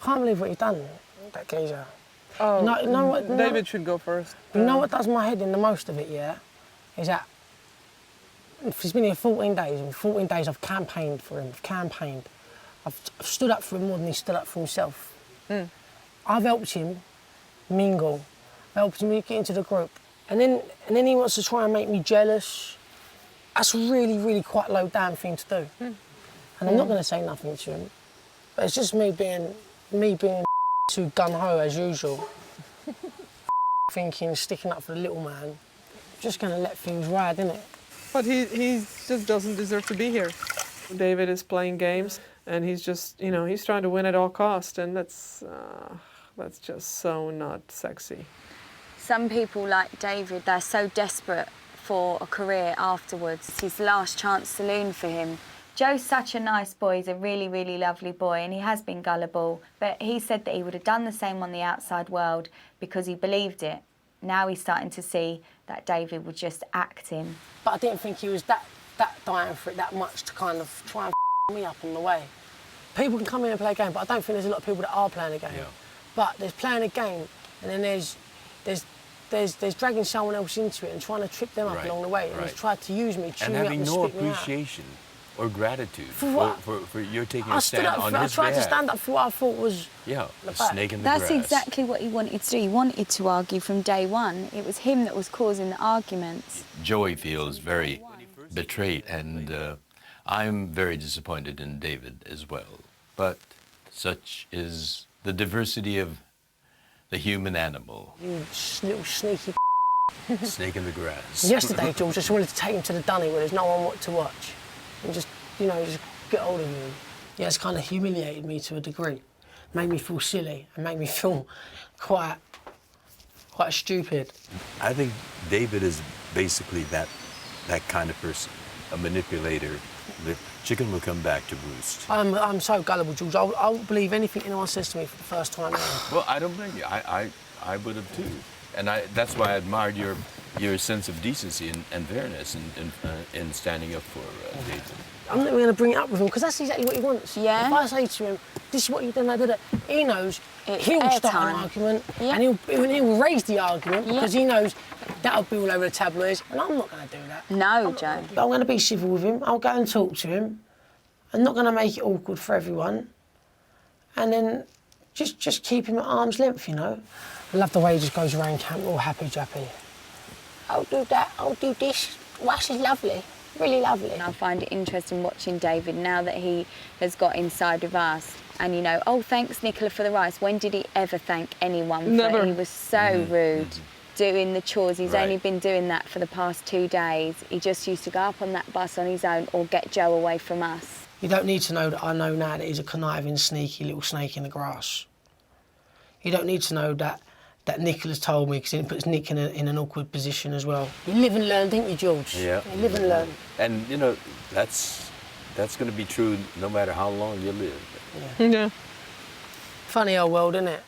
I can't believe what he's done, that geezer. Oh, You know what, David should go first. You know what does my head in the most of it, yeah? Is that he's been here 14 days, and 14 days I've campaigned for him, I've stood up for him more than he stood up for himself. I've helped him mingle, helped him get into the group. And then he wants to try and make me jealous. That's really, really quite low down thing to do. And I'm not going to say nothing to him. But it's just me being too gung-ho as usual. Thinking, sticking up for the little man. Just going to let things ride, innit? But he just doesn't deserve to be here. David is playing games, and he's just, you know, he's trying to win at all costs, and that's just so not sexy. Some people like David, they're so desperate for a career afterwards. It's his last chance saloon for him. Joe's such a nice boy. He's a really, really lovely boy, and he has been gullible. But he said that he would have done the same on the outside world because he believed it. Now he's starting to see that David was just acting. But I didn't think he was that dying for it that much to kind of try and me up on the way. People can come in and play a game, but I don't think there's a lot of people that are playing a game. Yeah. But there's playing a game, and then there's dragging someone else into it and trying to trip them up along the way, and he's tried to use me, chew me up and spit me out. And having no appreciation or gratitude for your taking a stand on his behalf. I tried to stand up for what I thought was the snake in the grass. That's exactly what he wanted to do. He wanted to argue from day one. It was him that was causing the arguments. Joey feels very betrayed, and I'm very disappointed in David as well. But such is the diversity of the human animal. You little sneaky snake in the grass. Yesterday, George, I just wanted to take him to the dunny where there's no one to watch. And just, you know, just get hold of him. Yeah, it's kind of humiliated me to a degree. Made me feel silly and made me feel quite stupid. I think David is basically that kind of person, a manipulator. The chicken will come back to roost. I'm so gullible, George. I'll believe anything anyone says to me for the first time. Well, I don't blame you. I would have too. And that's why I admired your sense of decency and fairness in standing up for David. I'm not even going to bring it up with him because that's exactly what he wants. Yeah. If I say to him, this is what you've done, he knows he'll start an argument and he'll raise the argument because he knows that'll be all over the tabloids, and I'm not going to do that. No, Joe. I'm going to be civil with him. I'll go and talk to him. I'm not going to make it awkward for everyone. And then just keep him at arm's length, you know. I love the way he just goes around camp all happy-jappy. I'll do that, I'll do this. Wax is lovely, really lovely. And I find it interesting watching David now that he has got inside of us. And, you know, oh, thanks, Nicola, for the rice. When did he ever thank anyone? Never. He was so rude. Doing the chores. He's only been doing that for the past 2 days. He just used to go up on that bus on his own or get Joe away from us. You don't need to know that I know now that he's a conniving, sneaky little snake in the grass. You don't need to know that Nicola's told me, because it puts Nick in an awkward position as well. You live and learn, didn't you, George? Yeah. You live and learn. And, you know, that's going to be true no matter how long you live. Yeah. Funny old world, isn't it?